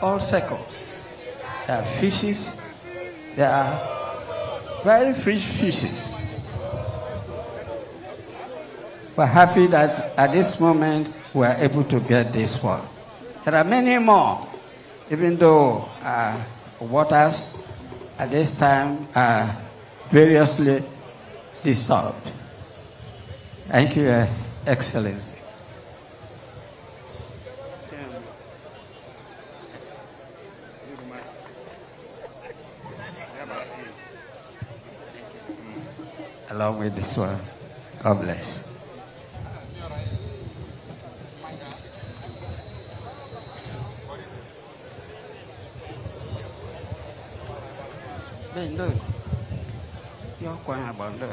all circles. There are fishes. There are very fresh fishes. We're happy that at this moment we are able to get this one. There are many more, even though waters at this time are variously disturbed. Thank you, Your Excellency. Along with this one. God bless. Bên đây, do qua bằng đây.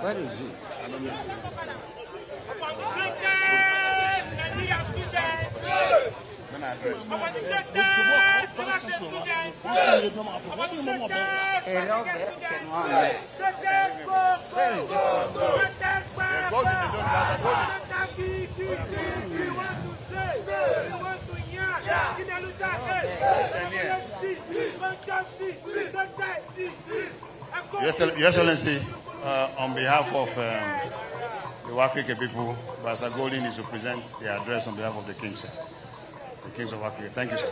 Where is he? I don't know. Your Excellency, on behalf of the Okrika people, Pastor Golden is to present the address on behalf of the King, sir. The Kings of Okrika. Thank you, sir.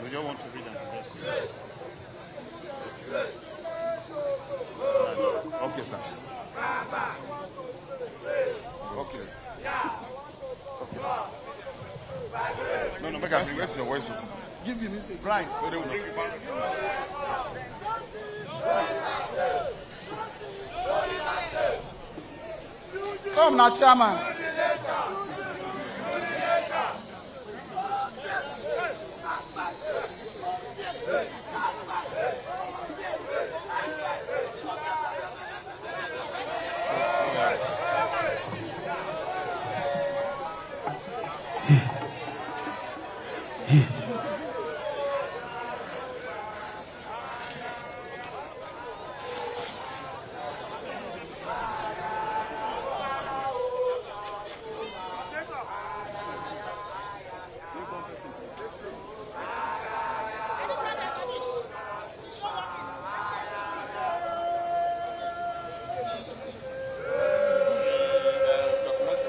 We don't want to read an address. Okay, sir. Okay. No, make us raise your voice. Give him this. Right. Come now, Chairman.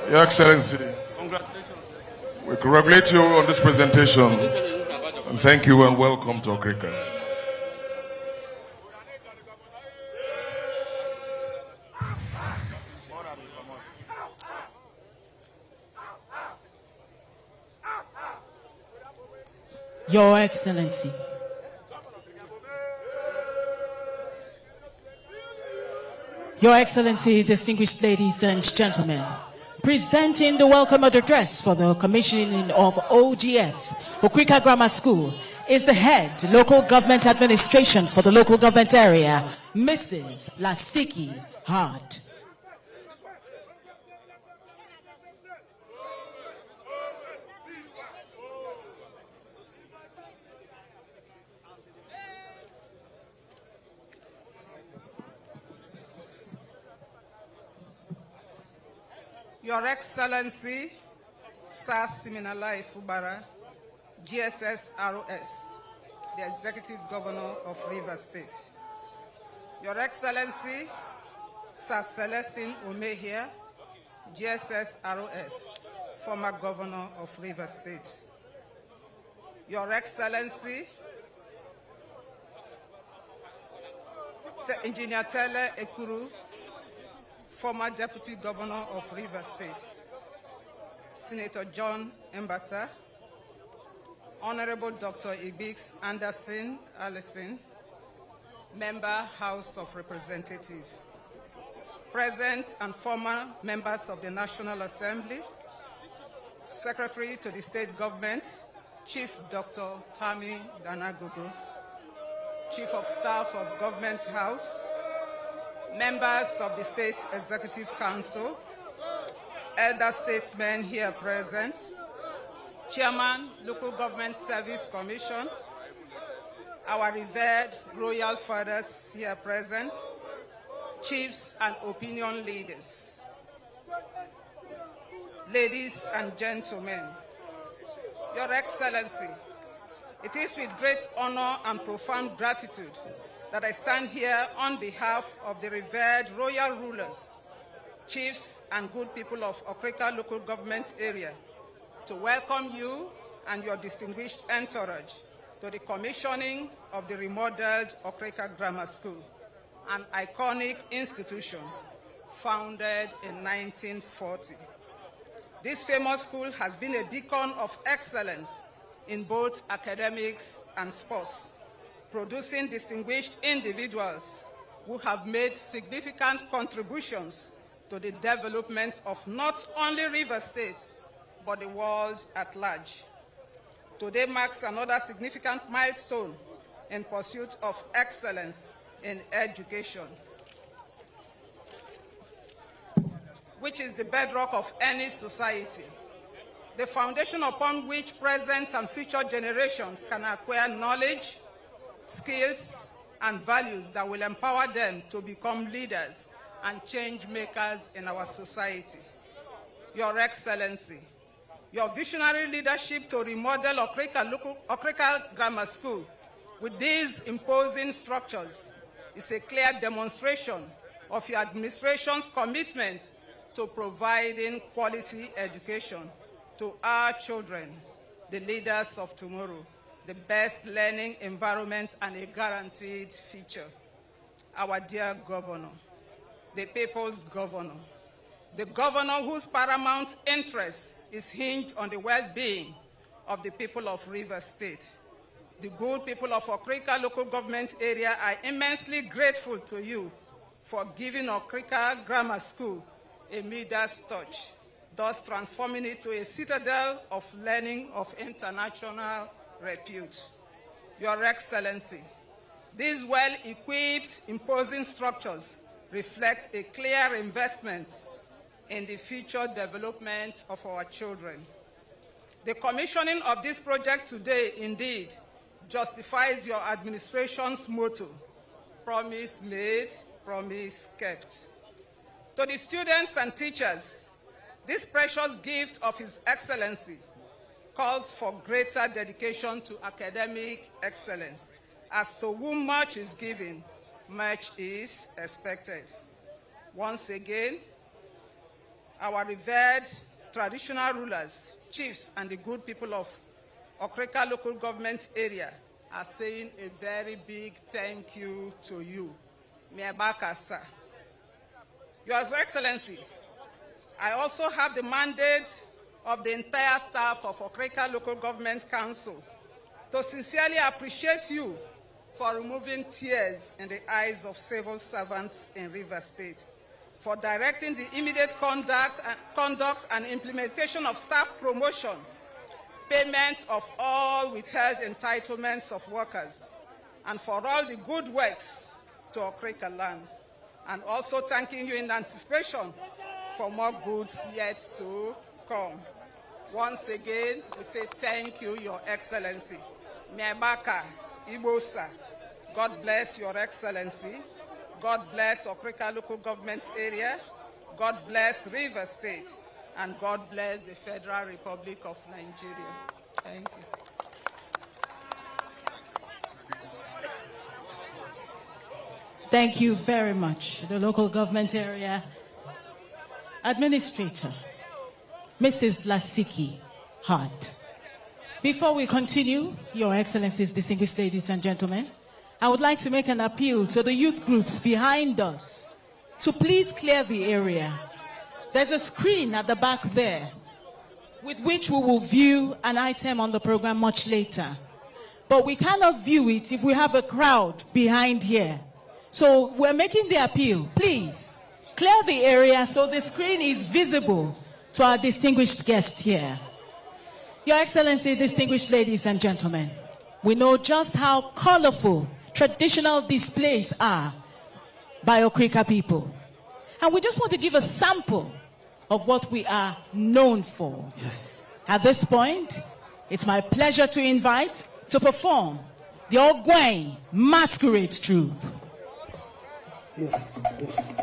Your Excellency, we congratulate you on this presentation and thank you and welcome to Okrika. Your Excellency, Your Excellency, distinguished ladies and gentlemen, presenting the welcome address for the commissioning of OGS, Okrika Grammar School, is the head local government administration for the local government area, Mrs. Lasiki Hart. Your Excellency, Sir Siminala Ifubara, GSS ROS, the Executive Governor of Rivers State. Your Excellency, Sir Celestine Omehia, GSS ROS, former Governor of Rivers State. Your Excellency, Engineer Tele Ekuru, former Deputy Governor of Rivers State, Senator John Mbata, Honorable Dr. Ibix Anderson Allison, Member House of Representatives, present and former members of the National Assembly, Secretary to the State Government, Chief Dr. Tami Danagogo, Chief of Staff of Government House, members of the State Executive Council, elder statesmen here present, Chairman, Local Government Service Commission, our revered royal fathers here present, chiefs and opinion leaders, ladies and gentlemen, Your Excellency, it is with great honor and profound gratitude that I stand here on behalf of the revered royal rulers, chiefs and good people of Okrika local government area to welcome you and your distinguished entourage to the commissioning of the remodeled Okrika Grammar School, an iconic institution founded in 1940. This famous school has been a beacon of excellence in both academics and sports, producing distinguished individuals who have made significant contributions to the development of not only Rivers State, but the world at large. Today marks another significant milestone in pursuit of excellence in education, which is the bedrock of any society, the foundation upon which present and future generations can acquire knowledge, skills, and values that will empower them to become leaders and change makers in our society. Your Excellency, your visionary leadership to remodel Okrika Grammar School with these imposing structures is a clear demonstration of your administration's commitment to providing quality education to our children, the leaders of tomorrow, the best learning environment and a guaranteed future. Our dear governor, the people's governor, the governor whose paramount interest is hinged on the well-being of the people of Rivers State. The good people of Okrika local government area are immensely grateful to you for giving Okrika Grammar School a Midas touch, thus transforming it to a citadel of learning of international repute. Your Excellency, these well-equipped, imposing structures reflect a clear investment in the future development of our children. The commissioning of this project today indeed justifies your administration's motto, promise made, promise kept. To the students and teachers, this precious gift of His Excellency calls for greater dedication to academic excellence. As to whom much is given, much is expected. Once again, our revered traditional rulers, chiefs, and the good people of Okrika local government area are saying a very big thank you to you. Miabakasa. Your Excellency, I also have the mandate of the entire staff of Okrika Local Government Council to sincerely appreciate you for removing tears in the eyes of civil servants in Rivers State, for directing the immediate conduct and implementation of staff promotion, payments of all withheld entitlements of workers, and for all the good works to Okrika land, and also thanking you in anticipation for more goods yet to come. Once again, we say thank you, Your Excellency. Miabaka, Ibosa, God bless Your Excellency. God bless Okrika local government area. God bless Rivers State. And God bless the Federal Republic of Nigeria. Thank you. Thank you very much. The local government area administrator, Mrs. Lasiki Hart. Before we continue, Your Excellencies, distinguished ladies and gentlemen, I would like to make an appeal to the youth groups behind us to please clear the area. There's a screen at the back there with which we will view an item on the program much later. But we cannot view it if we have a crowd behind here. So we're making the appeal, please clear the area so the screen is visible to our distinguished guests here. Your Excellency, distinguished ladies and gentlemen, we know just how colorful traditional displays are by Okrika people. And we just want to give a sample of what we are known for. Yes. At this point, It's my pleasure to invite to perform the Ogway Masquerade Troupe. Yes, yes.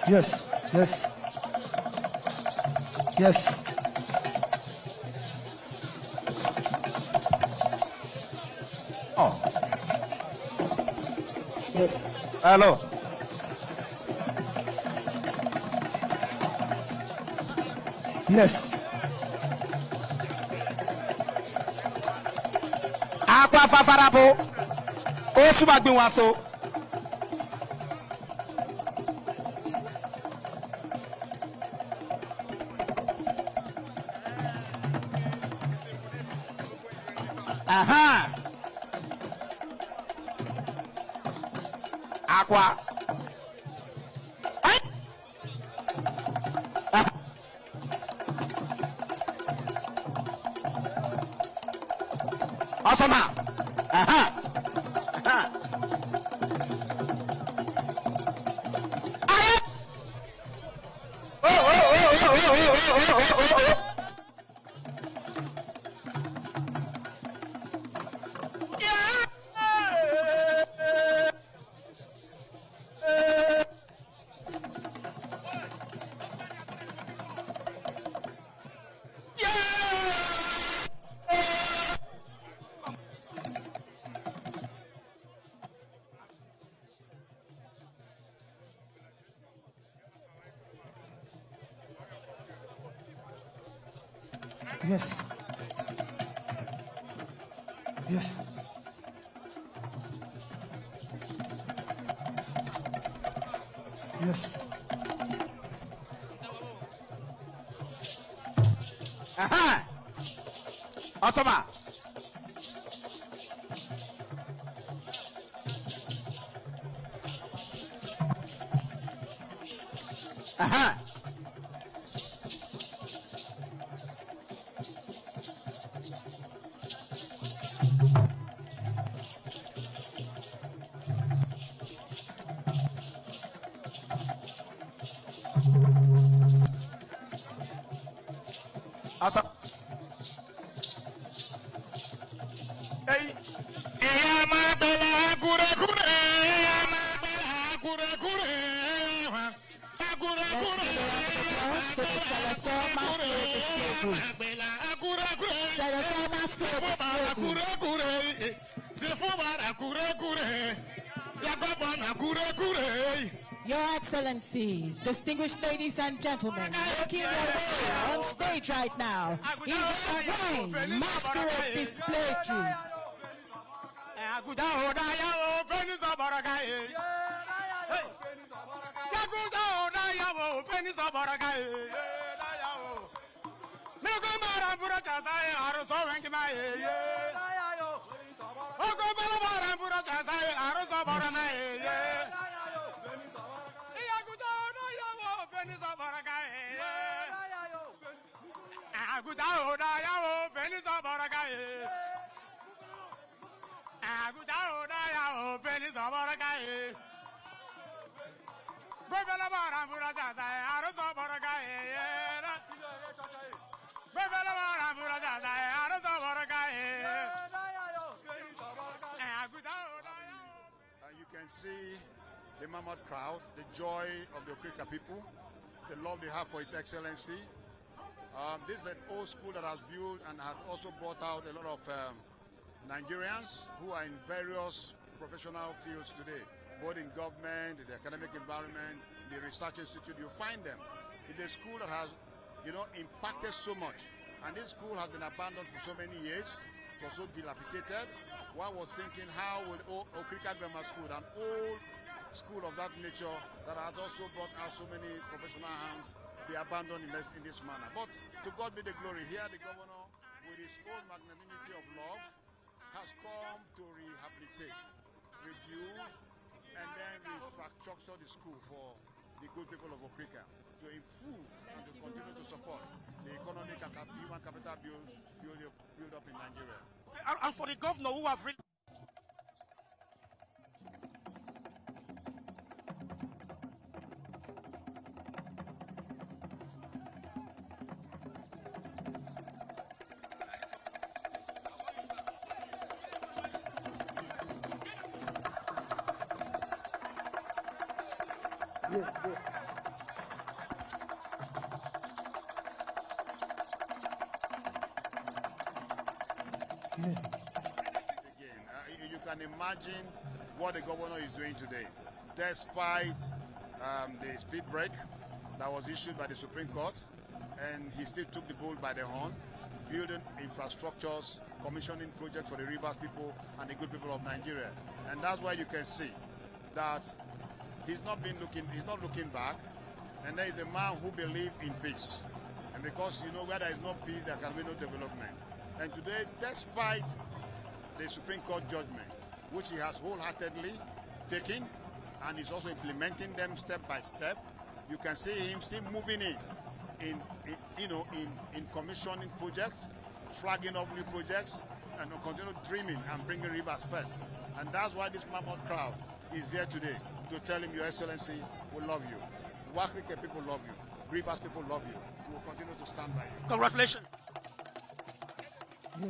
Yes, yes. Yes. Oh. Yes. Hello. Yes. Aqua Fafarapo. Osumagbinwaso. Aha. Aqua. Osama. Aha. Aha. Oh, oh, oh, oh, oh, oh, oh, oh, oh, oh. Yes. Yes. Yes. Aha. Osama. Aha. Awesome. Hey. Your Excellencies, distinguished ladies and gentlemen, making their way on stage right now is the Ogway Masquerade Display Troupe. You can see the mammoth crowd, the joy of the Okrika people, the love they have for Its Excellency. This is an old school that has built and has also brought out a lot of Nigerians who are in various professional fields today, both in government, in the academic environment, the research institute. You find them. It's a school that has, impacted so much. And this school has been abandoned for so many years. It was so dilapidated. One was thinking, how would Okrika Grammar School, an old school of that nature that has also brought out so many professional hands, be abandoned in this manner. But to God be the glory. Here the governor, with his own magnanimity of love, has come to rehabilitate, rebuild, and then restructure the school for the good people of Okrika to improve and to continue to support the economic and human capital build up in Nigeria. And for the governor who have really Again, you can imagine what the governor is doing today, despite the speed break that was issued by the Supreme Court, and he still took the bull by the horn, building infrastructures, commissioning projects for the rivers people and the good people of Nigeria. And that's why you can see that he's not looking back, and there is a man who believes in peace. And because where there is no peace, there can be no development. And today, despite the Supreme Court judgment, which he has wholeheartedly taken, and is also implementing them step by step, you can see him still moving in commissioning projects, flagging up new projects, and continue dreaming and bringing rivers first. And that's why this mammoth crowd is here today to tell him, Your Excellency, we love you. Okrika people love you. Rivers people love you. We will continue to stand by you. Congratulations. Yeah.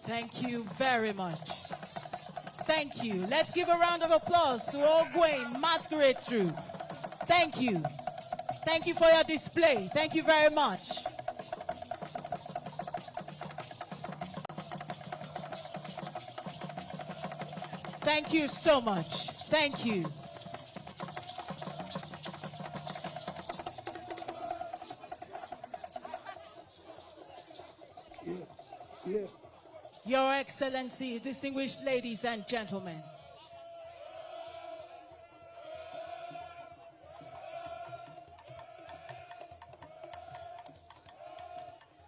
Thank you very much. Thank you. Let's give a round of applause to Ogwayne Masquerade Troupe. Thank you. Thank you for your display. Thank you very much. Thank you so much. Thank you. Yeah. Your Excellency, distinguished ladies and gentlemen.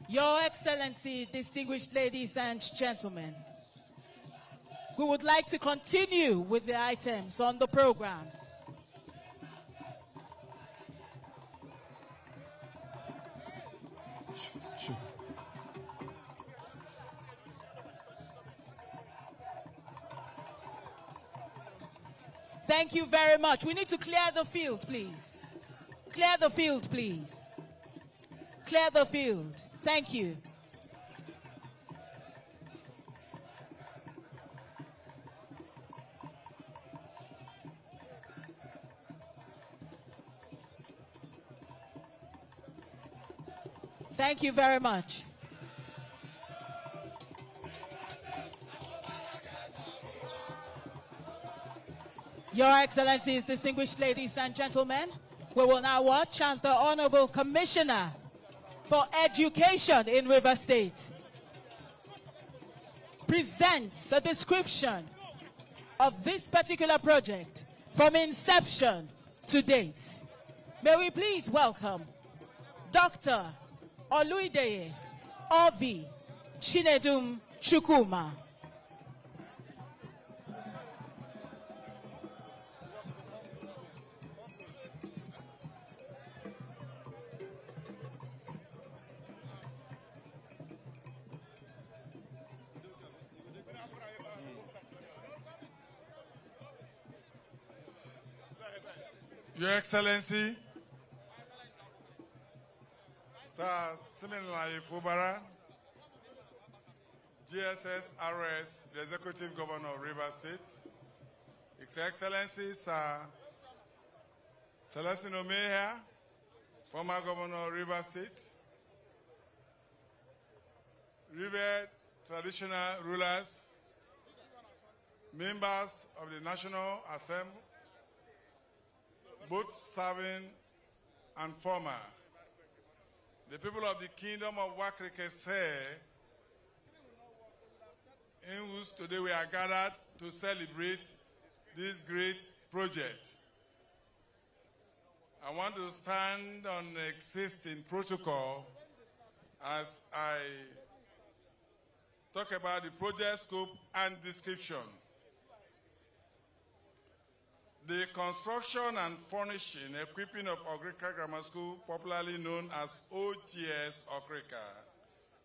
Your Excellency, distinguished ladies and gentlemen. We would like to continue with the items on the program. Sure. Thank you very much. We need to clear the field, please. Clear the field, please. Clear the field. Thank you. Thank you very much. Your Excellencies, distinguished ladies and gentlemen, we will now watch as the Honorable Commissioner for Education in Rivers State presents a description of this particular project from inception to date. May we please welcome Dr. Oluideye Ovi Chinedum Chukwuma. Your Excellency, Sir Siminalayi Fubara, GSS-RS, the Executive Governor of Rivers State, His Excellency, Sir Celestine Omeya, former Governor of Rivers State, revered traditional rulers, members of the National Assembly, both serving and former. The people of the Kingdom of Okrika say, in which today we are gathered to celebrate this great project. I want to stand on the existing protocol as I talk about the project scope and description. The construction and furnishing, equipping of Okrika Grammar School, popularly known as OGS Okrika,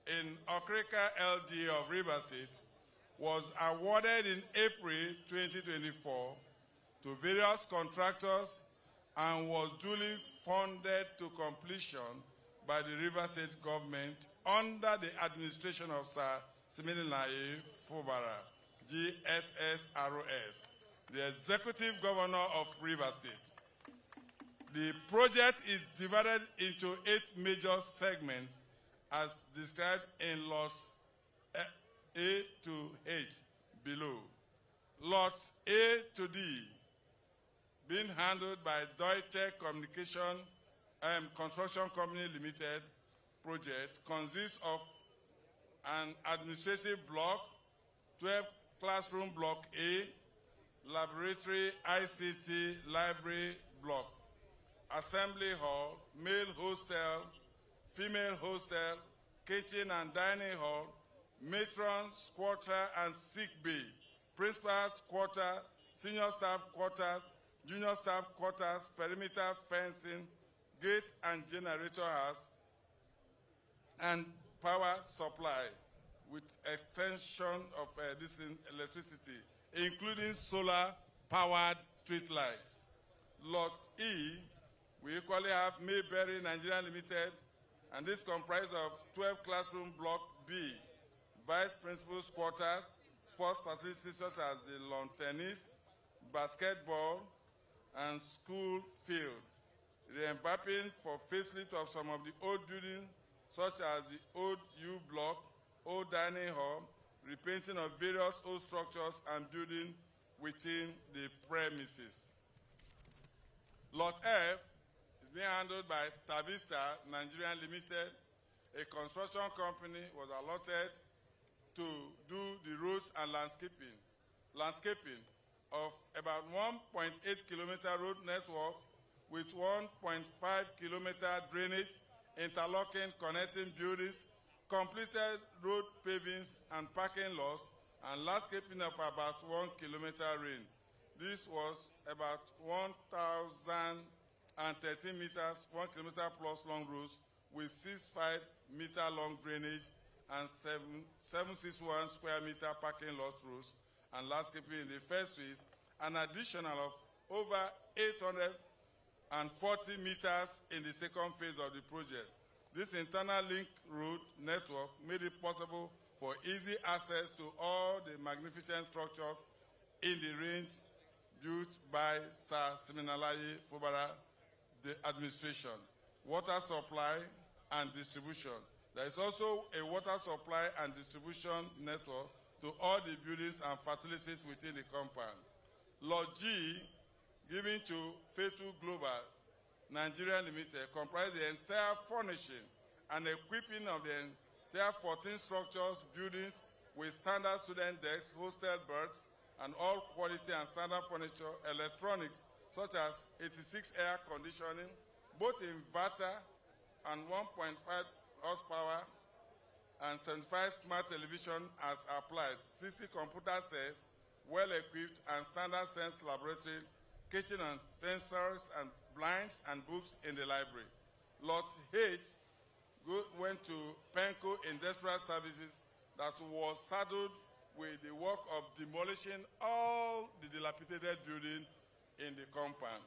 in Okrika LD of Rivers State, was awarded in April 2024 to various contractors and was duly funded to completion by the Rivers State government under the administration of Sir Siminalayi Fubara, GSSROS, the Executive Governor of Rivers State. The project is divided into 8 major segments as described in lots A to H below. Lots A to D, being handled by Deutsche Communication Construction Company Limited project, consists of an administrative block, 12 classroom block A, laboratory ICT library block, assembly hall, male hostel, female hostel, kitchen and dining hall, matron's quarter and sick bay, principal's quarter, senior staff quarters, junior staff quarters, perimeter fencing, gate and generator house, and power supply with extension of this electricity, including solar-powered street lights. Lot E, we equally have Mayberry Nigeria Limited, and this comprises of 12 classroom block B, vice principal's quarters, sports facilities such as the lawn tennis, basketball, and school field. Revamping for facelift of some of the old buildings, such as the old U block, old dining hall, repainting of various old structures and buildings within the premises. Lot F is being handled by Tabisa Nigeria Limited. A construction company was allotted to do the roads and landscaping of about 1.8 kilometer road network with 1.5 kilometer drainage, interlocking connecting buildings, completed road pavings and parking lots, and landscaping of about 1 kilometer range. This was about 1,013 meters, 1 kilometer plus long roads with 65 meter long drainage and 761 square meter parking lot roads and landscaping in the first phase, an additional of over 840 meters in the second phase of the project. This internal link road network made it possible for easy access to all the magnificent structures in the range built by Sir Siminalayi Fubara, the administration. Water supply and distribution. There is also a water supply and distribution network to all the buildings and facilities within the compound. Lot G, given to Faithful Global Nigeria Limited, comprises the entire furnishing and equipping of the entire 14 structures, buildings with standard student decks, hostel berths, and all quality and standard furniture, electronics such as 86 air conditioning, both inverter and 1.5 horsepower, and 75 smart television as applied, 60 computer sets, well-equipped and standard sense laboratory, kitchen and sensors and blinds and books in the library. Lot H went to Penco Industrial Services that was saddled with the work of demolishing all the dilapidated building in the compound.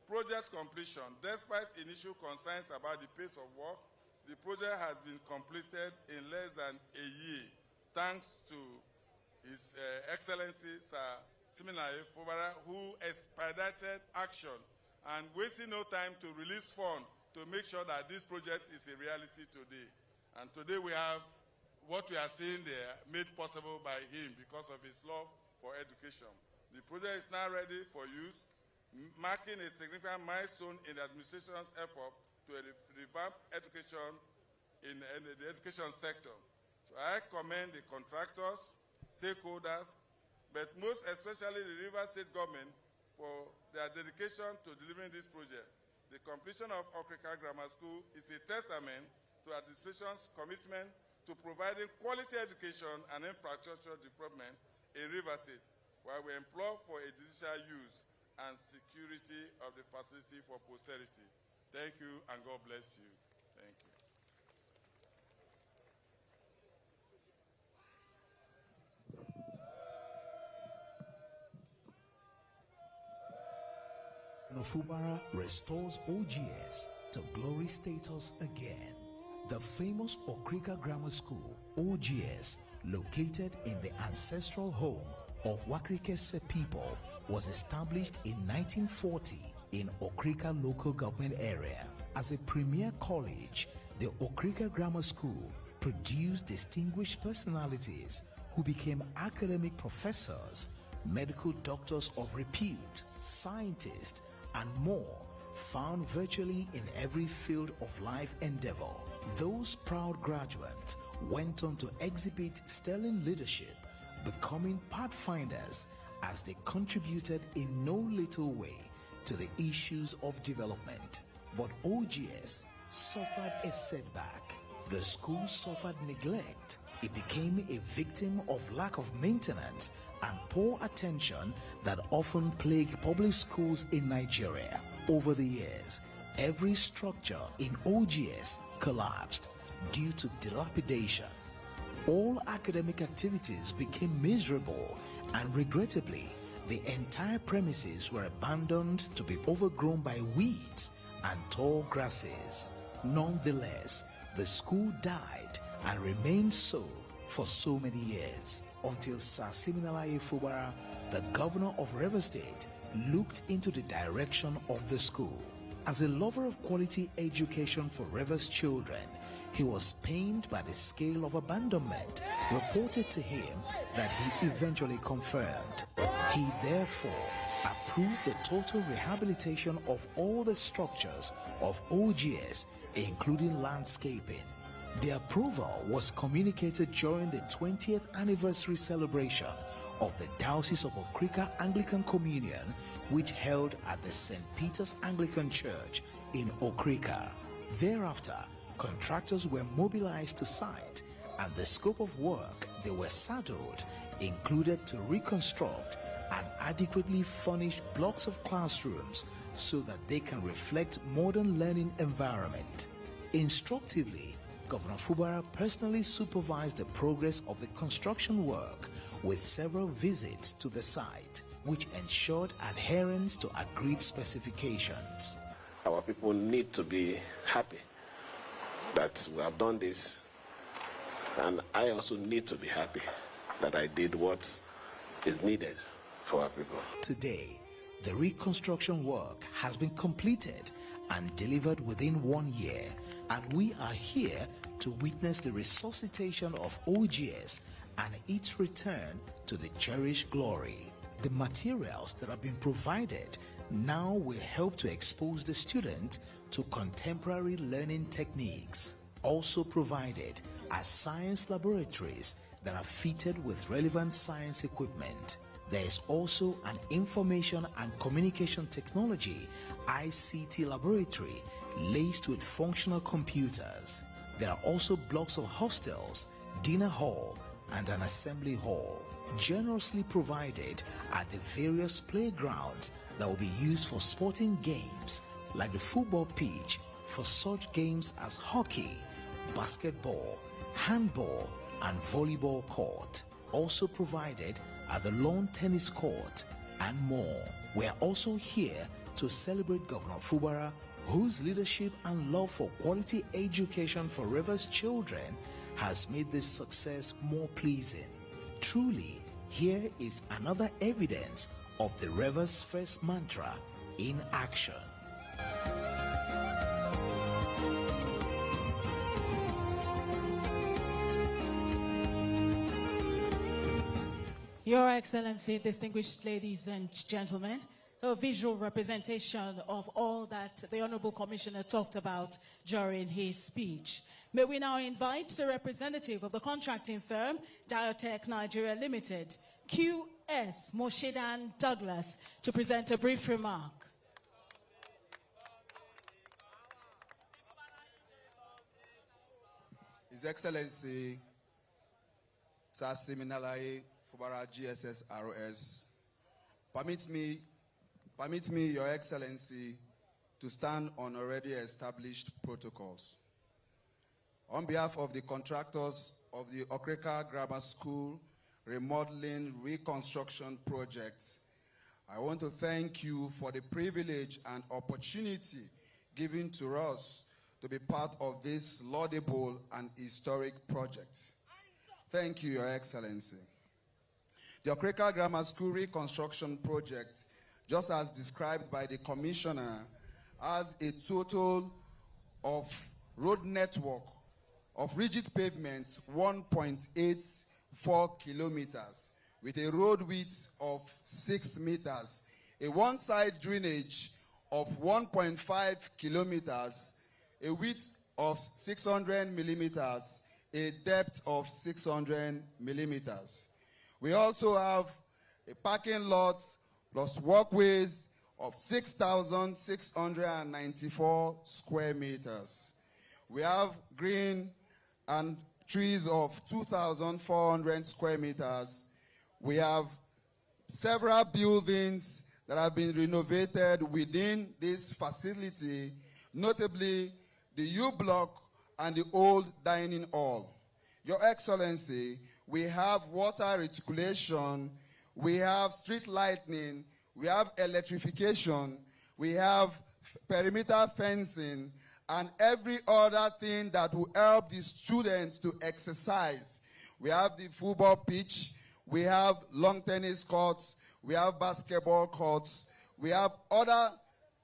Project completion. Despite initial concerns about the pace of work, the project has been completed in less than a year, thanks to His Excellency Sir Siminalayi Fubara, who expedited action and wasting no time to release funds to make sure that this project is a reality today. And today we have what we are seeing there made possible by him because of his love for education. The project is now ready for use, marking a significant milestone in the administration's effort to revamp education in the education sector. So I commend the contractors stakeholders, but most especially the Rivers State government for their dedication to delivering this project. The completion of Okrika Grammar School is a testament to administration's commitment to providing quality education and infrastructure development in Rivers State, while we implore for a judicial use and security of the facility for posterity. Thank you, and God bless you. Thank you. Fubara restores OGS to glory status again. The famous Okrika Grammar School, OGS, located in the ancestral home of Wakrikese people, was established in 1940 in Okrika local government area. As a premier college, the Okrika Grammar School produced distinguished personalities who became academic professors, medical doctors of repute, scientists, and more, found virtually in every field of life endeavor. Those proud graduates went on to exhibit sterling leadership, becoming pathfinders as they contributed in no little way to the issues of development. But OGS suffered a setback. The school suffered neglect. It became a victim of lack of maintenance and poor attention that often plague public schools in Nigeria. Over the years, every structure in OGS collapsed due to dilapidation. All academic activities became miserable, and regrettably, the entire premises were abandoned to be overgrown by weeds and tall grasses. Nonetheless, the school died and remained so for so many years, until Sir Siminalayi Fubara, the governor of Rivers State, looked into the direction of the school. As a lover of quality education for Rivers children, he was pained by the scale of abandonment reported to him that he eventually confirmed. He therefore approved the total rehabilitation of all the structures of OGS, including landscaping. The approval was communicated during the 20th anniversary celebration of the Diocese of Okrika Anglican Communion, which held at the St. Peter's Anglican Church in Okrika. Thereafter, contractors were mobilized to site, and the scope of work they were saddled included to reconstruct and adequately furnish blocks of classrooms so that they can reflect modern learning environment. Instructively, Governor Fubara personally supervised the progress of the construction work with several visits to the site, which ensured adherence to agreed specifications. Our people need to be happy that we have done this, and I also need to be happy that I did what is needed for our people. Today, the reconstruction work has been completed and delivered within 1 year, and we are here to witness the resuscitation of OGS and its return to the cherished glory. The materials that have been provided now will help to expose the student to contemporary learning techniques. Also provided are science laboratories that are fitted with relevant science equipment. There is also an information and communication technology ICT laboratory laced with functional computers. There are also blocks of hostels, dinner hall, and an assembly hall. Generously provided are the various playgrounds that will be used for sporting games, like the football pitch for such games as hockey, basketball, handball, and volleyball court. Also provided are the lawn tennis court and more. We are also here to celebrate Governor Fubara, whose leadership and love for quality education for Rivers children has made this success more pleasing. Truly, here is another evidence of the Rivers First mantra in action. Your Excellency, distinguished ladies and gentlemen, a visual representation of all that the Honorable Commissioner talked about during his speech. May we now invite the representative of the contracting firm, Diotech Nigeria Limited, QS Moshedan Douglas, to present a brief remark. His Excellency Sir Siminalayi Fubara GSS-ROS, permit me, Your Excellency, to stand on already established protocols. On behalf of the contractors of the Okrika Grammar School Remodeling Reconstruction Project, I want to thank you for the privilege and opportunity given to us to be part of this laudable and historic project. Thank you, Your Excellency. The Okrika Grammar School Reconstruction Project, just as described by the Commissioner, has a total of road network of rigid pavement 1.84 kilometers with a road width of 6 meters, a one-side drainage of 1.5 kilometers, a width of 600 millimeters, a depth of 600 millimeters. We also have a parking lot plus walkways of 6,694 square meters. We have green and trees of 2,400 square meters. We have several buildings that have been renovated within this facility, notably the U Block and the old dining hall. Your Excellency, we have water reticulation, we have street lighting, we have electrification, we have perimeter fencing, and every other thing that will help the students to exercise. We have the football pitch, we have long tennis courts, we have basketball courts, we have other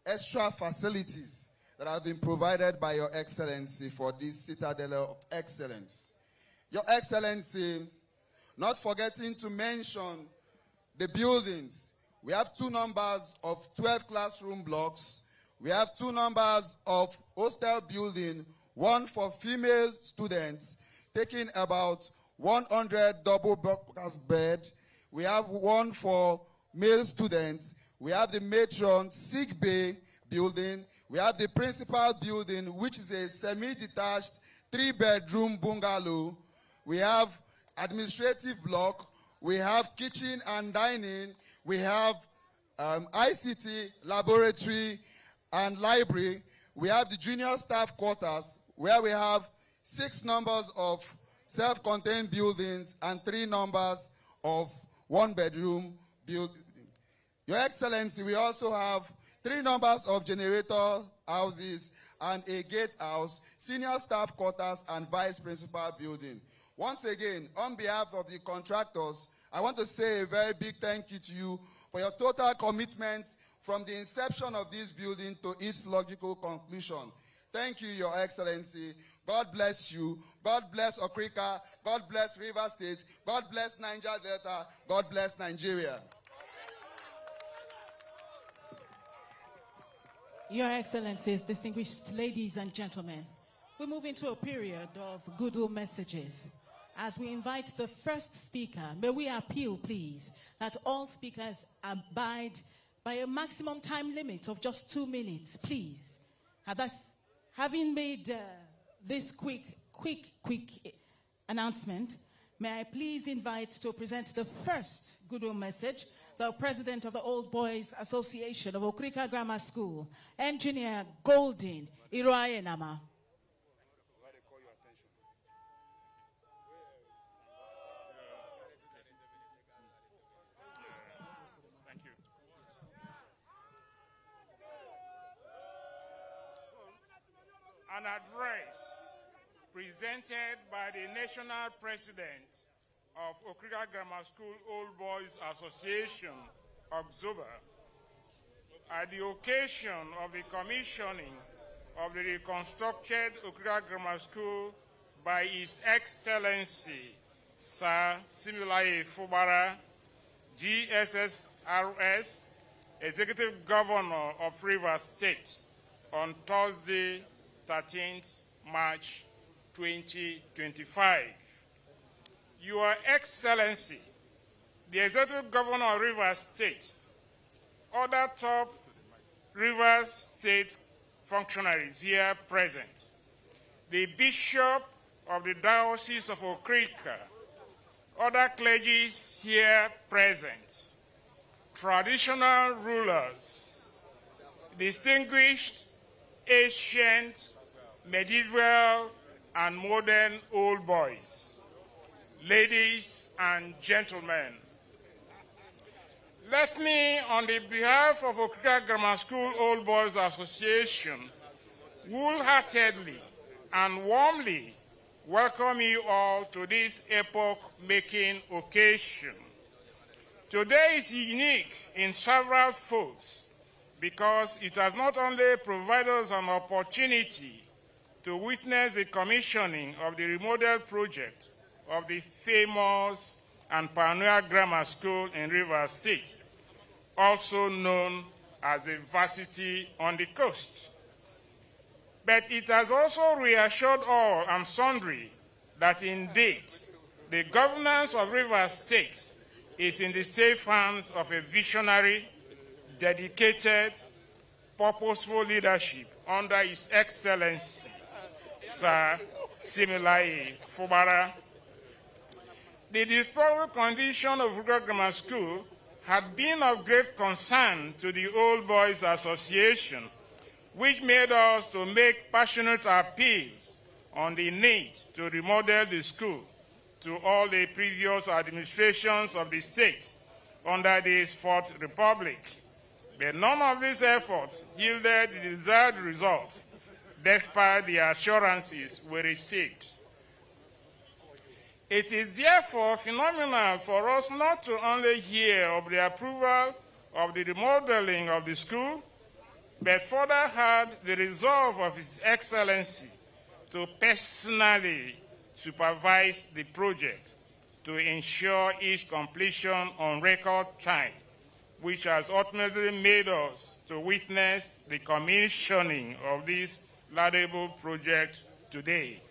extra facilities that have been provided by Your Excellency for this citadel of excellence. Your Excellency, not forgetting to mention the buildings. We have 2 numbers of 12 classroom blocks. We have 2 numbers of hostel building, one for female students, taking about 100 double box bed. We have one for male students. We have the matron sick bay building. We have the principal building, which is a semi-detached 3-bedroom bungalow. We have administrative block. We have kitchen and dining. We have ICT, laboratory, and library. We have the junior staff quarters, where we have 6 numbers of self-contained buildings and 3 numbers of 1-bedroom buildings. Your Excellency, we also have 3 numbers of generator houses and a gate house, senior staff quarters, and vice principal building. Once again, on behalf of the contractors, I want to say a very big thank you to you for your total commitment from the inception of this building to its logical conclusion. Thank you, Your Excellency. God bless you. God bless Okrika. God bless River State. God bless Niger Delta. God bless Nigeria. Your Excellencies, distinguished ladies and gentlemen, we move into a period of goodwill messages. As we invite the first speaker, may we appeal, please, that all speakers abide by a maximum time limit of just 2 minutes, please. Having made this quick announcement, may I please invite to present the first goodwill message the President of the Old Boys Association of Okrika Grammar School, Engineer Golden Iroayenama. Thank you. An address presented by the National President of Okrika Grammar School Old Boys Association, October, at the occasion of the commissioning of the reconstructed Okrika Grammar School by His Excellency Sir Siminalayi Fubara, GSS-ROS, Executive Governor of Rivers State, on Thursday, 13th March 2025. Your Excellency, the Executive Governor of Rivers State, other top Rivers State functionaries here present, the Bishop of the Diocese of Okrika, other clergies here present, traditional rulers, distinguished, ancient, medieval, and modern old boys, ladies and gentlemen. Let me, on the behalf of Okrika Grammar School Old Boys Association, wholeheartedly and warmly welcome you all to this epoch-making occasion. Today is unique in several folds because it has not only provided us an opportunity to witness the commissioning of the Remodelled project of the famous and pioneer grammar school in Rivers State, also known as the Varsity on the Coast. But it has also reassured all and sundry that indeed the governance of Rivers State is in the safe hands of a visionary, dedicated, purposeful leadership under His Excellency, Sir Similai Fubara. The deplorable condition of Okrika Grammar School had been of great concern to the Old Boys Association, which made us to make passionate appeals on the need to remodel the school to all the previous administrations of the state under this Fourth Republic. But none of these efforts yielded the desired results, despite the assurances we received. It is therefore phenomenal for us not to only hear of the approval of the remodeling of the school, but further had the resolve of His Excellency to personally supervise the project to ensure its completion on record time, which has ultimately made us to witness the commissioning of this laudable project today,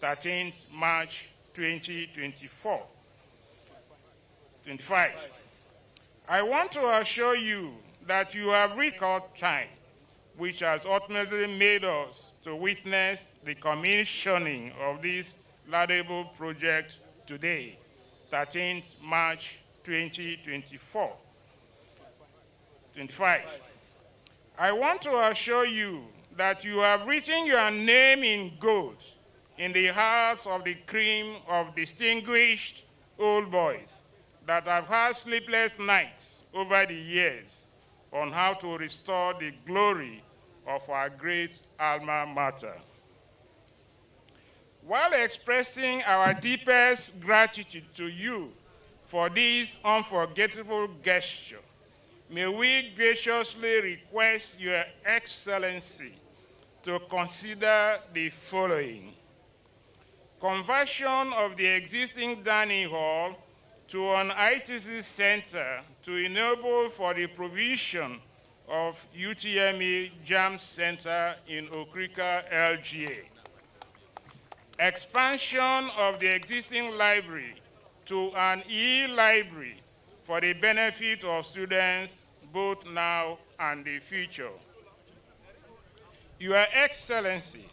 13th March 2025. I want to assure you that you have record time, which has ultimately made us to witness the commissioning of this laudable project today, 13th March 2025. I want to assure you that you have written your name in gold in the hearts of the cream of distinguished old boys that have had sleepless nights over the years on how to restore the glory of our great alma mater. While expressing our deepest gratitude to you for this unforgettable gesture, may we graciously request Your Excellency to consider the following: conversion of the existing dining hall to an ITC center to enable for the provision of UTME Jam Center in Okrika, LGA. Expansion of the existing library to an e-library for the benefit of students both now and the future. Your Excellency,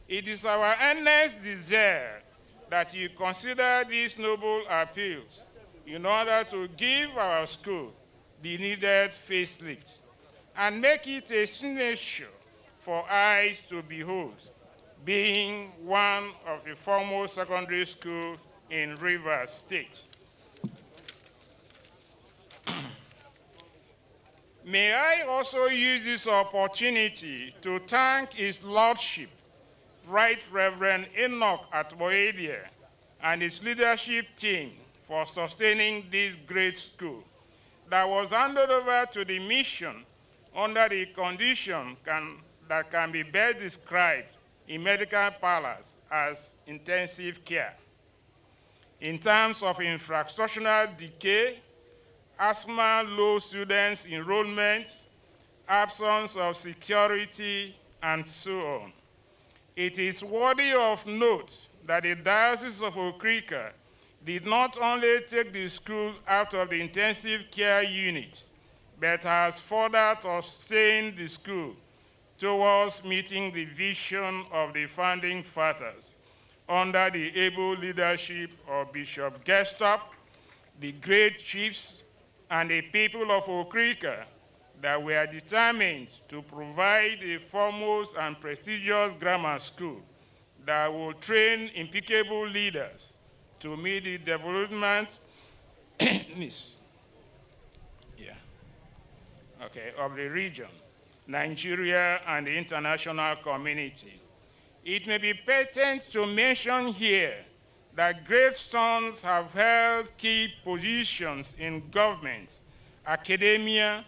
it is our earnest desire that you consider these noble appeals in order to give our school the needed facelift and make it a signature for eyes to behold, being one of the foremost secondary schools in Rivers State. May I also use this opportunity to thank His Lordship, Right Reverend Enoch Atboedia, and his leadership team for sustaining this great school that was handed over to the mission under the condition that can be best described in medical parlors as intensive care. In terms of infrastructural decay, asthma, low students enrollment, absence of security, and so on. It is worthy of note that the Diocese of Okrika did not only take the school out of the intensive care unit, but has further sustained the school towards meeting the vision of the founding fathers under the able leadership of Bishop Gestop, the great chiefs, and the people of Okrika that were determined to provide a foremost and prestigious grammar school that will train impeccable leaders to meet the development needs of the region, Nigeria, and the international community. It may be pertinent to mention here that great sons have held key positions in government, academia,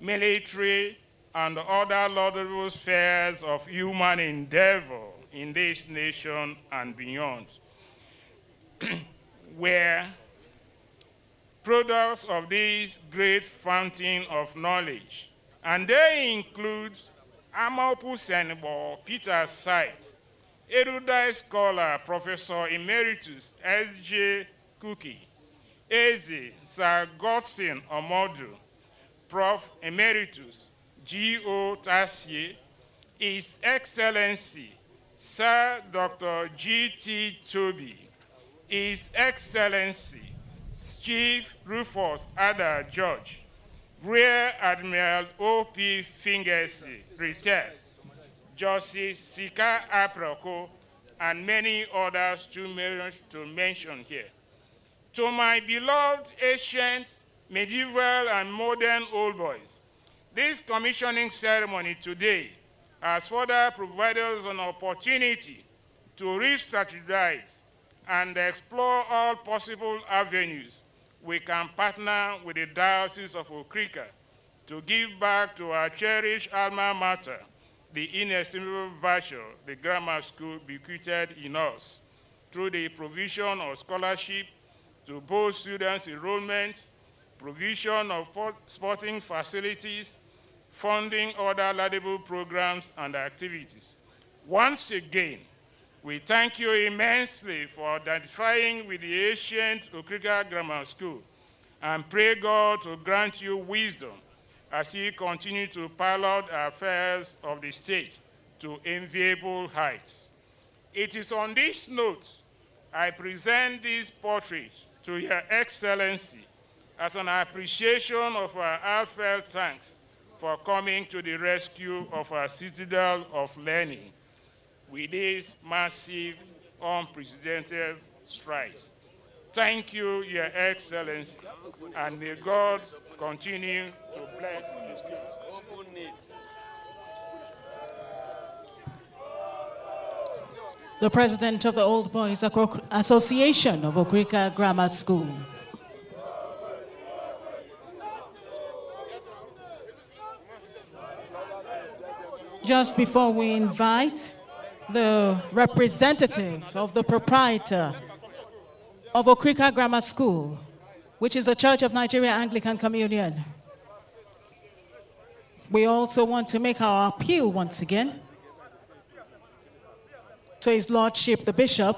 military, and other laudable spheres of human endeavor in this nation and beyond, where products of this great fountain of knowledge, and they include Amopu Senebo Peter Said, erudite scholar Professor Emeritus S.J. Kuki, Eze Sir Godson Omodu, Prof. Emeritus G.O. Tassier, His Excellency Sir Dr. G.T. Toby, His Excellency Chief Rufus Ada George, Rear Admiral O.P. Fingersi, retired, Justice Sika Aproko, and many others to mention here. To my beloved ancient, medieval, and modern old boys, this commissioning ceremony today has further provided us an opportunity to re-strategize and explore all possible avenues we can partner with the Diocese of Okrika to give back to our cherished alma mater the inestimable virtue the grammar school bequeathed in us through the provision of scholarship to boost students' enrollment, provision of sporting facilities, funding other laudable programs and activities. Once again, we thank you immensely for identifying with the ancient Okrika Grammar School and pray God to grant you wisdom as you continue to pilot affairs of the state to enviable heights. It is on this note I present this portrait to Your Excellency as an appreciation of our heartfelt thanks for coming to the rescue of our citadel of learning with this massive, unprecedented strides. Thank you, Your Excellency, and may God continue to bless the state. The President of the Old Boys Association of Okrika Grammar School. Just before we invite the representative of the proprietor of Okrika Grammar School, which is the Church of Nigeria Anglican Communion, we also want to make our appeal once again to His Lordship the Bishop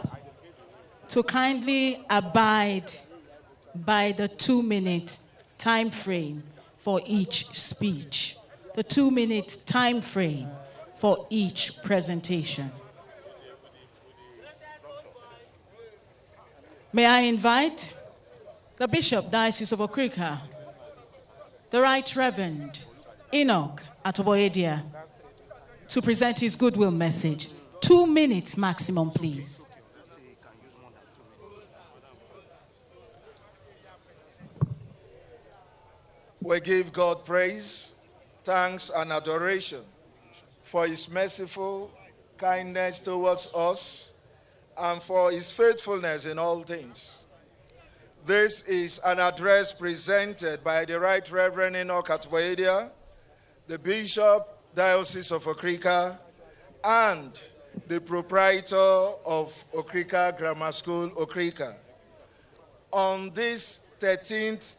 to kindly abide by the 2-minute time frame for each speech, the 2-minute time frame for each presentation. May I invite the Bishop, Diocese of Okrika, the Right Reverend Enoch Atoboedia, to present his goodwill message. 2 minutes maximum, please. We give God praise, thanks, and adoration for His merciful kindness towards us and for His faithfulness in all things. This is an address presented by the Right Reverend Enoch Atoboedia, the Bishop, Diocese of Okrika, and the Proprietor of Okrika Grammar School, Okrika. On this 13th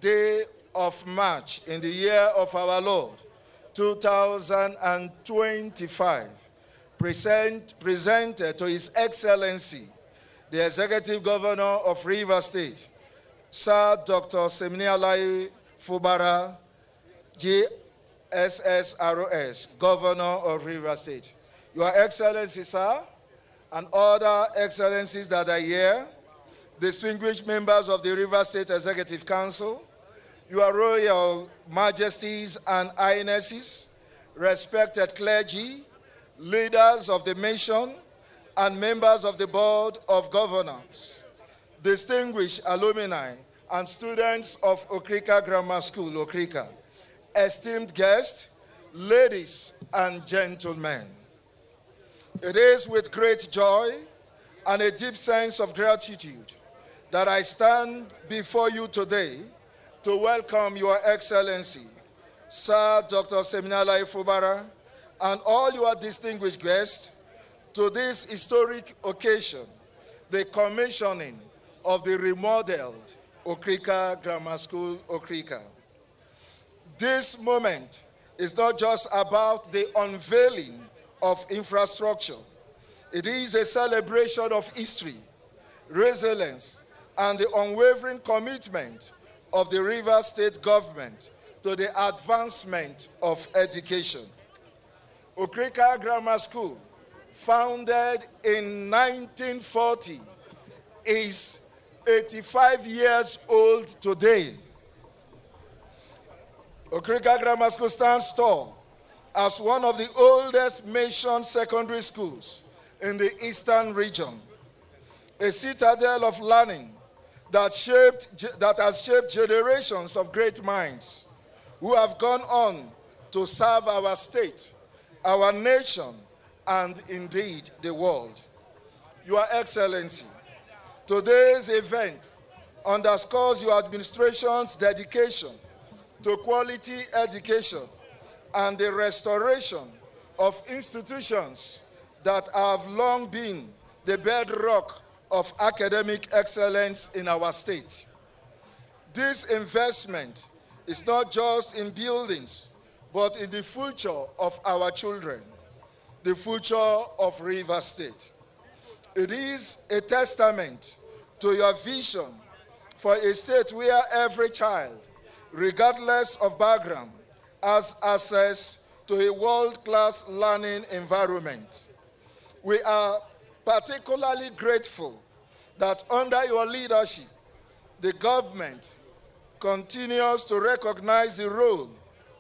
day of March in the year of our Lord, 2025, presented to His Excellency, the Executive Governor of Rivers State, Sir Dr. Seminialayi Fubara, GSSROS, Governor of Rivers State. Your Excellency, sir, and other excellencies that are here, distinguished members of the Rivers State Executive Council, Your Royal Majesties and Highnesses, respected clergy, leaders of the mission, and members of the Board of Governors, distinguished alumni and students of Okrika Grammar School, Okrika, esteemed guests, ladies and gentlemen. It is with great joy and a deep sense of gratitude that I stand before you today to welcome Your Excellency, Sir Dr. Seminialayi Fubara, and all your distinguished guests to this historic occasion, the commissioning of the remodeled Okrika Grammar School, Okrika. This moment is not just about the unveiling of infrastructure. It is a celebration of history, resilience, and the unwavering commitment of the Rivers State government to the advancement of education. Okrika Grammar School, founded in 1940, is 85 years old today. Okrika Grammar School stands tall as one of the oldest mission secondary schools in the eastern region, a citadel of learning that has shaped generations of great minds who have gone on to serve our state, our nation, and indeed the world. Your Excellency, today's event underscores your administration's dedication to quality education and the restoration of institutions that have long been the bedrock of academic excellence in our state. This investment is not just in buildings, but in the future of our children, the future of Rivers State. It is a testament to your vision for a state where every child, regardless of background, has access to a world-class learning environment. We are particularly grateful that under your leadership, the government continues to recognize the role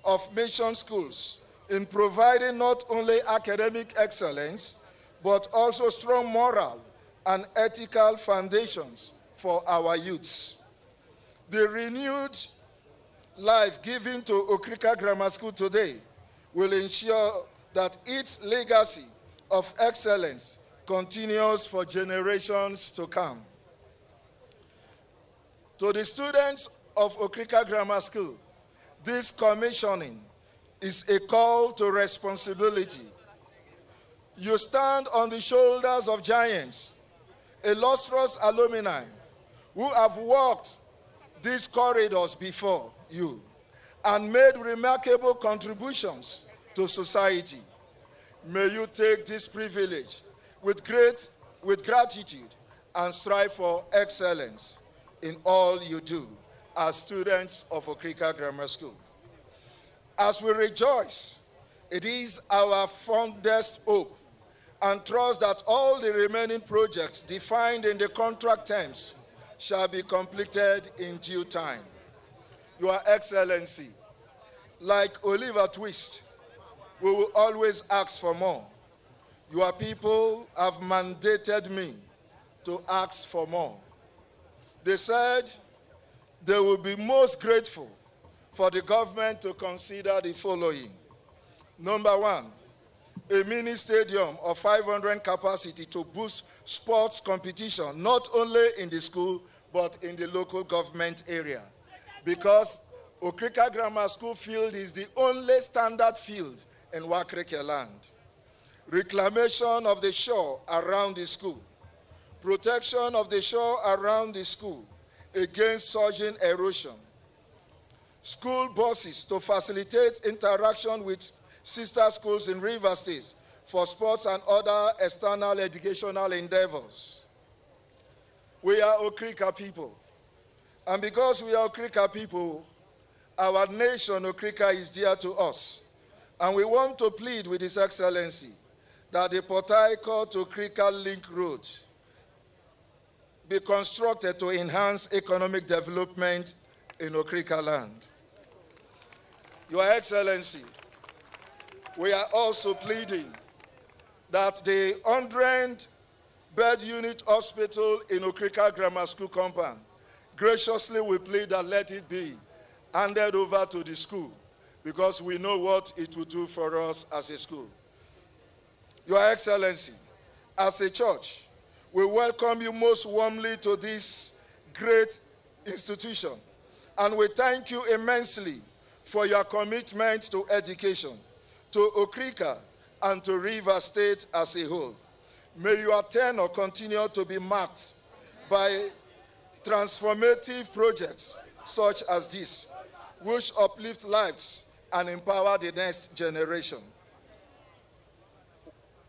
of mission schools in providing not only academic excellence, but also strong moral and ethical foundations for our youths. The renewed life given to Okrika Grammar School today will ensure that its legacy of excellence continues for generations to come. To the students of Okrika Grammar School, this commissioning is a call to responsibility. You stand on the shoulders of giants, illustrious alumni who have walked these corridors before you and made remarkable contributions to society. May you take this privilege with gratitude and strive for excellence in all you do as students of Okrika Grammar School. As we rejoice, it is our fondest hope and trust that all the remaining projects defined in the contract terms shall be completed in due time. Your Excellency, like Oliver Twist, we will always ask for more. Your people have mandated me to ask for more. They said they will be most grateful for the government to consider the following. Number one, a mini stadium of 500 capacity to boost sports competition, not only in the school, but in the local government area. Because Okrika Grammar School field is the only standard field in Okrika land. Reclamation of the shore around the school. Protection of the shore around the school against surging erosion. School buses to facilitate interaction with sister schools in Rivers State, for sports and other external educational endeavors. We are Okrika people. And because we are Okrika people, our nation, Okrika, is dear to us. And we want to plead with His Excellency that the Port Harcourt to Okrika Link Road be constructed to enhance economic development in Okrika land. Your Excellency, we are also pleading that the 100-bed unit hospital in Okrika Grammar School compound, graciously we plead that let it be handed over to the school, because we know what it will do for us as a school. Your Excellency, as a church, we welcome you most warmly to this great institution, and we thank you immensely for your commitment to education, to Okrika, and to Rivers State as a whole. May your tenure continue to be marked by transformative projects such as this, which uplift lives and empower the next generation.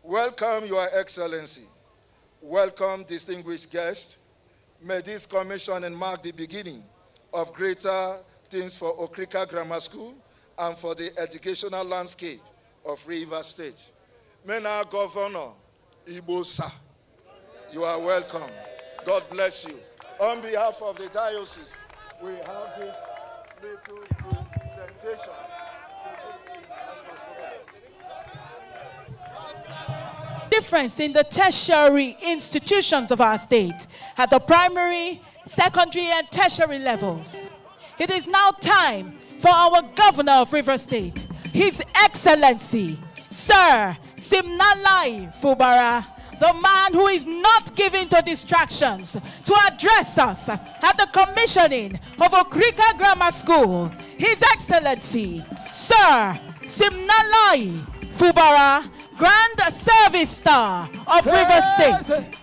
Welcome, Your Excellency. Welcome, distinguished guests. May this commissioning mark the beginning of greater things for Okrika Grammar School and for the educational landscape of Rivers State. May now Governor Ibosa, you are welcome. God bless you. On behalf of the diocese, we have this little presentation. Difference in the tertiary institutions of our state at the primary, secondary, and tertiary levels. It is now time for our Governor of Rivers State, His Excellency, Sir Simnalai Fubara, the man who is not given to distractions, to address us at the commissioning of Okrika Grammar School. His Excellency, Sir Simnalai Fubara, Grand Service Star of Rivers State.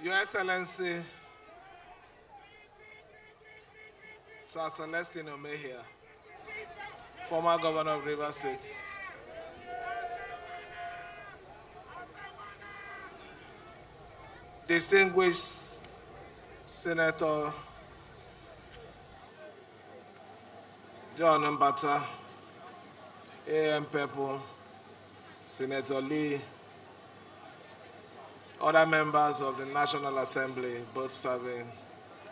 Your Excellency, Sir Celestine Omehia, former Governor of Rivers State. Distinguished Senator John Mbata, A.M. Pepple, Senator Lee, other members of the National Assembly, both serving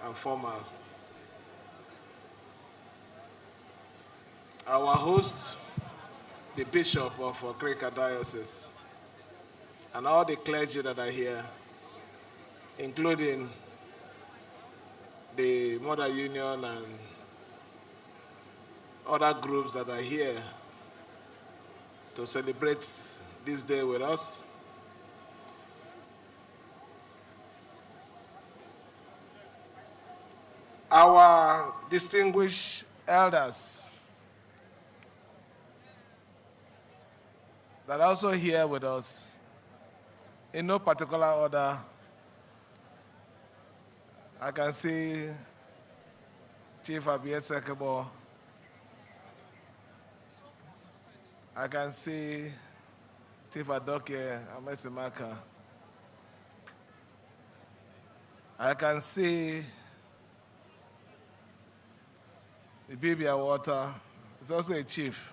and formal. Our host, the Bishop of Okrika Diocese, and all the clergy that are here, including the Mother Union and other groups that are here to celebrate this day with us. Our distinguished elders that are also here with us, in no particular order, I can see Chief Abiyet Sekebo, I can see Chief Adoke Amesimaka, I can see the Bibia Water is also a chief.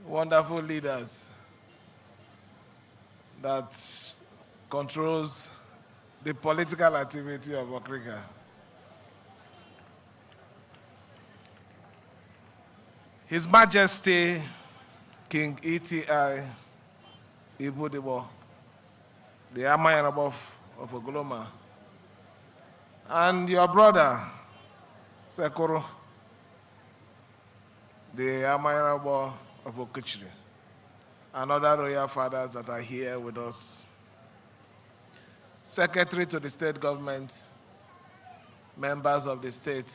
Wonderful leaders that controls the political activity of Okrika. His Majesty King E.T.I. Ibudebo, the Amayarabov of Ogloma, and your brother, Sekuru, the Amayarabo of Okuchiri, and other royal fathers that are here with us, Secretary to the State Government, members of the State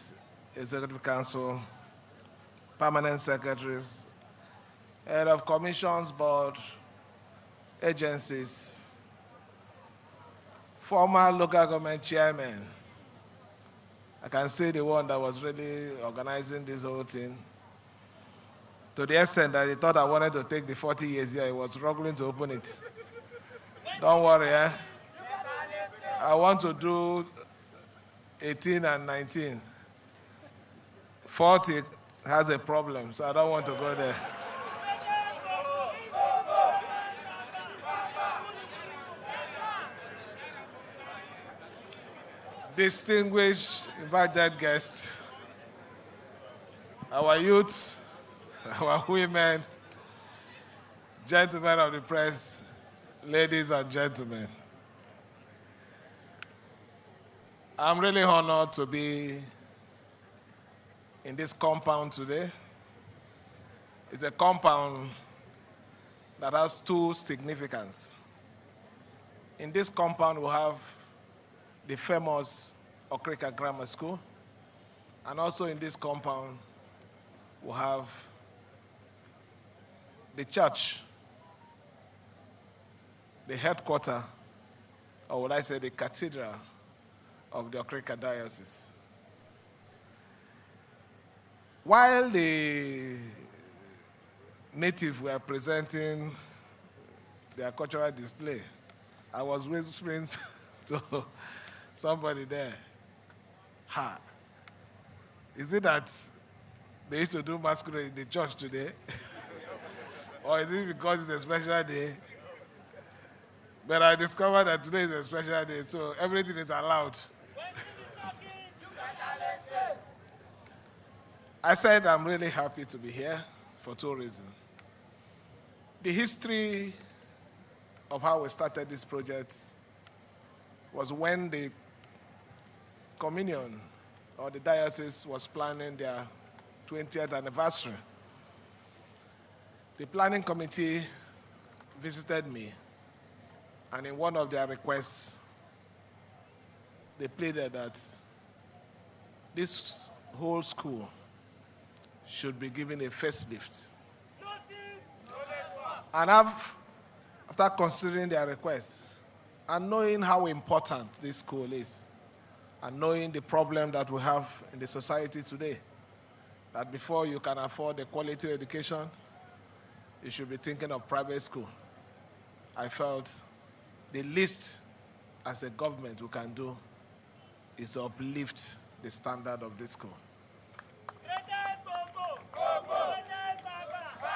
Executive Council, permanent secretaries, head of commissions, board, agencies, former local government chairman. I can say the one that was really organizing this whole thing, to the extent that he thought I wanted to take the 40 years here. He was struggling to open it. Don't worry, eh? I want to do 18 and 19. 40 has a problem, so I don't want to go there. Distinguished invited guests, our youth, our women, gentlemen of the press, ladies and gentlemen. I'm really honored to be in this compound today. It's a compound that has two significance. In this compound, we have the famous Okrika Grammar School, and also in this compound, we have the church, the headquarters, or would I say the cathedral of the Okrika Diocese. While the natives were presenting their cultural display, I was whispering to somebody there, is it that they used to do masquerade in the church today? Or is it because it's a special day? But I discovered that today is a special day, so everything is allowed. I said I'm really happy to be here for two reasons. The history of how we started this project was when the communion or the diocese was planning their 20th anniversary. The planning committee visited me, and in one of their requests, they pleaded that this whole school should be given a facelift. And after considering their requests and knowing how important this school is, and knowing the problem that we have in the society today, that before you can afford a quality education, you should be thinking of private school. I felt the least as a government we can do is to uplift the standard of this school.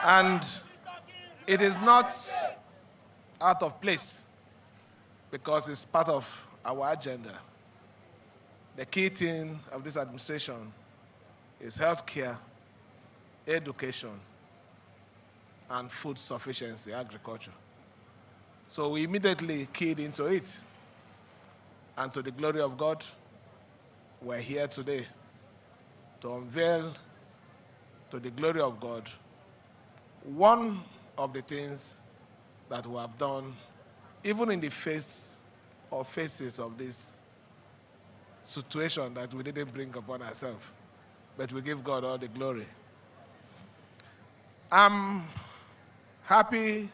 And it is not out of place because it's part of our agenda. The key thing of this administration is healthcare, education, and food sufficiency, agriculture. So we immediately keyed into it. And to the glory of God, we're here today to unveil, to the glory of God, one of the things that we have done, even in the face or faces of this situation that we didn't bring upon ourselves, but we give God all the glory. I'm happy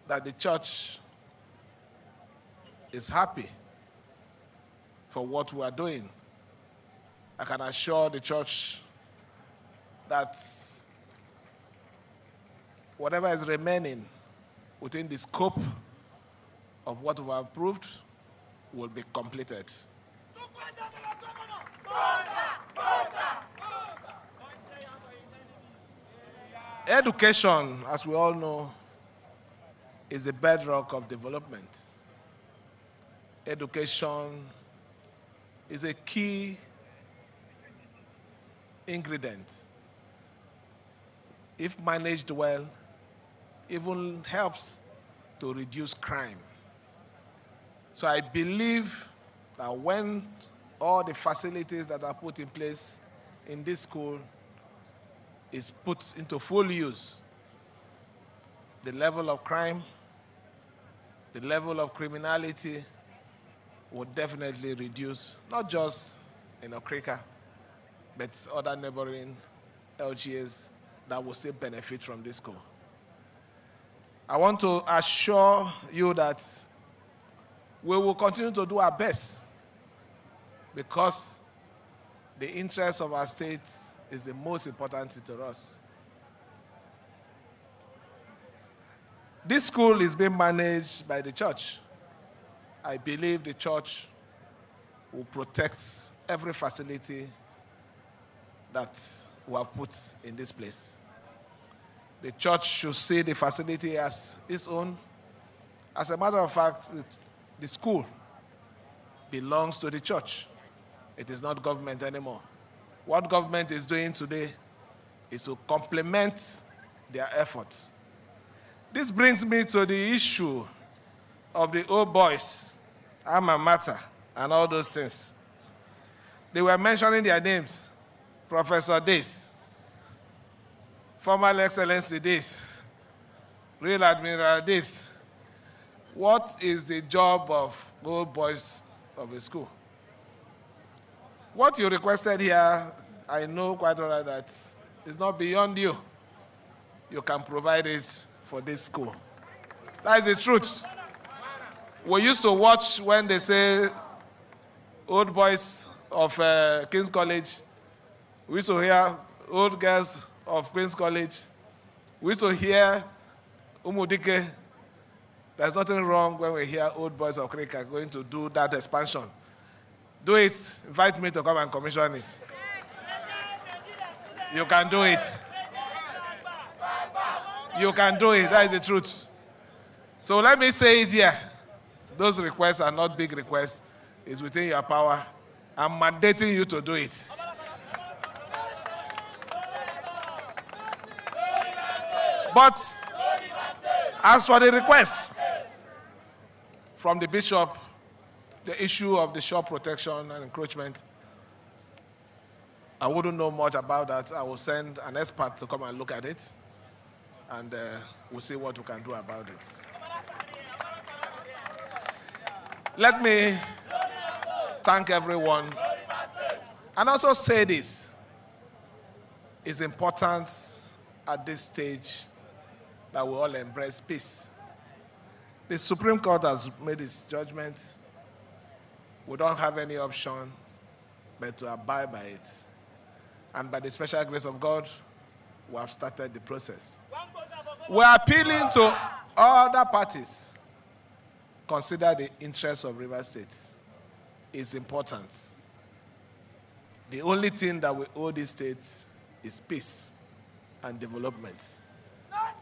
that the church is happy for what we are doing. I can assure the church that whatever is remaining within the scope of what we have approved will be completed. Education, as we all know, is the bedrock of development. Education is a key ingredient. If managed well, even helps to reduce crime. So I believe that when all the facilities that are put in place in this school is put into full use, the level of crime, the level of criminality will definitely reduce, not just in Okrika, but other neighboring LGAs that will still benefit from this school. I want to assure you that we will continue to do our best because the interest of our state is the most important thing to us. This school is being managed by the church. I believe the church will protect every facility that we have put in this place. The church should see the facility as its own. As a matter of fact, the school belongs to the church. It is not government anymore. What government is doing today is to complement their efforts. This brings me to the issue of the old boys, alma mater, and all those things. They were mentioning their names. Professor this, Former Excellency this, Real Admiral this. What is the job of old boys of a school? What you requested here, I know quite all right that it's not beyond you. You can provide it for this school. That is the truth. We used to watch when they say old boys of King's College. We used to hear old girls of Queen's College. We used to hear Umudike. There's nothing wrong when we hear old boys of Okrika going to do that expansion. Do it. Invite me to come and commission it. You can do it. You can do it. That is the truth. So let me say it here. Those requests are not big requests. It's within your power. I'm mandating you to do it. But as for the request from the bishop, the issue of the shop protection and encroachment, I wouldn't know much about that. I will send an expert to come and look at it, and we'll see what we can do about it. Let me thank everyone and also say this. It's important at this stage that we all embrace peace. The Supreme Court has made its judgment. We don't have any option but to abide by it. And by the special grace of God, we have started the process. We are appealing to other parties. Consider the interests of Rivers State. It's important. The only thing that we owe this state is peace and development.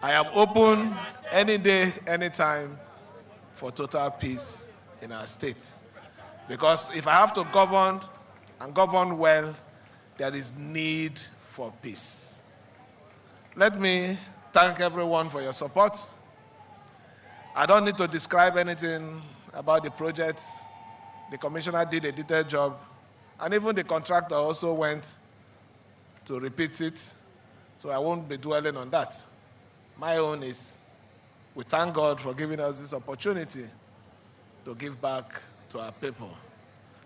I am open any day, anytime for total peace in our state. Because if I have to govern and govern well, there is need for peace. Let me thank everyone for your support. I don't need to describe anything about the project. The commissioner did a detailed job, and even the contractor also went to repeat it, so I won't be dwelling on that. My own is, we thank God for giving us this opportunity to give back to our people.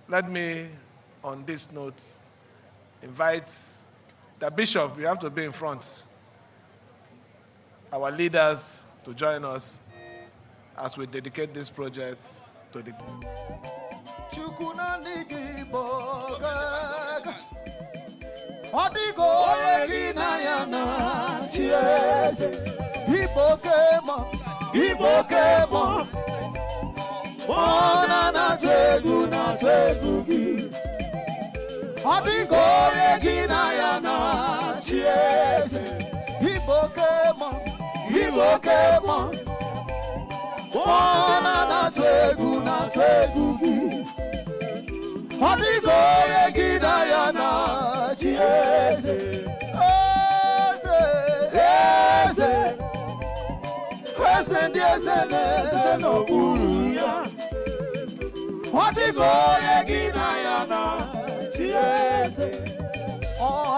Let me, on this note, invite the bishop. You have to be in front. Our leaders to join us as we dedicate this project to the... What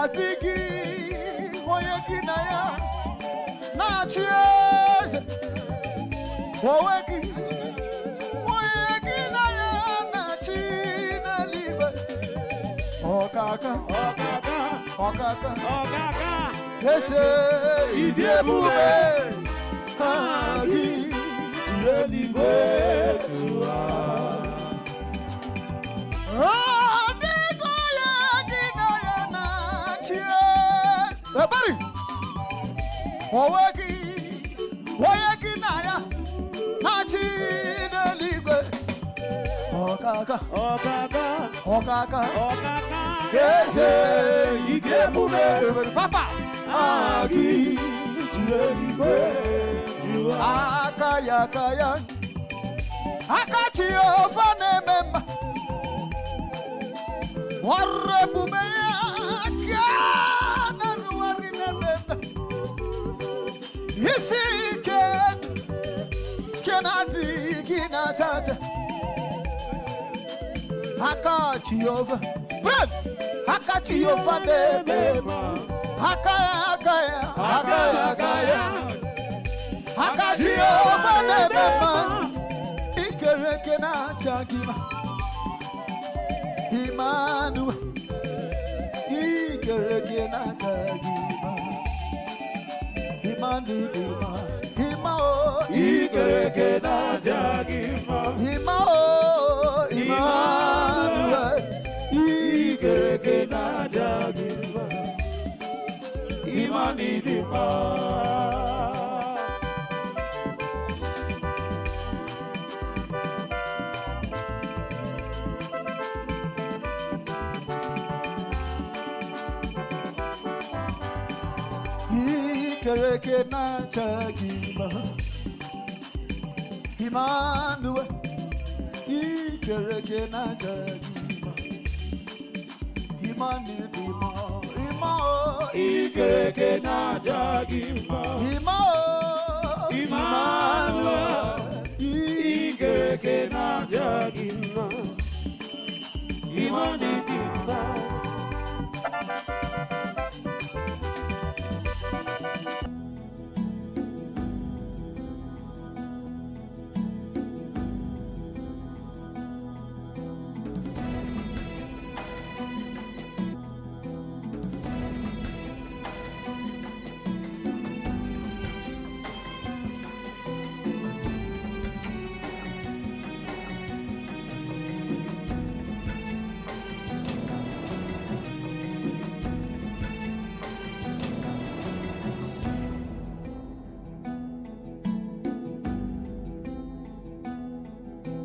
Adigi, Wayakinaya, Nachias, Wawaki, Wayakinaya, Nachina Liba, Okaka, Okaka, Okaka, Okaka, yes, Idiabube, Hagi, Tielibe, Buddy, Wawaki Naya, Nachi the Liga, Okaka, Okaka, Okaka, Okaka, yes, you get moving, Papa, Agi, Akaya, Kaya, Akatio, Fanem, Warabumea. Hakati over, bread, Hakati over them, Hakaya, Hakati over them, Ikerekena Chagima, Imanu, Ikerekena Chagima, Imanu, Imao, Ikerekena Chagima, Imao. Immanuel, Ikereke na Jagiva, Imanidima. Ikereke na Jagiva, Immanuel. Ikereke na Jagima, Imani Dima, Imao, Ikereke na Jagima, Imao, Immanuel, Ikereke na Jagima, Imani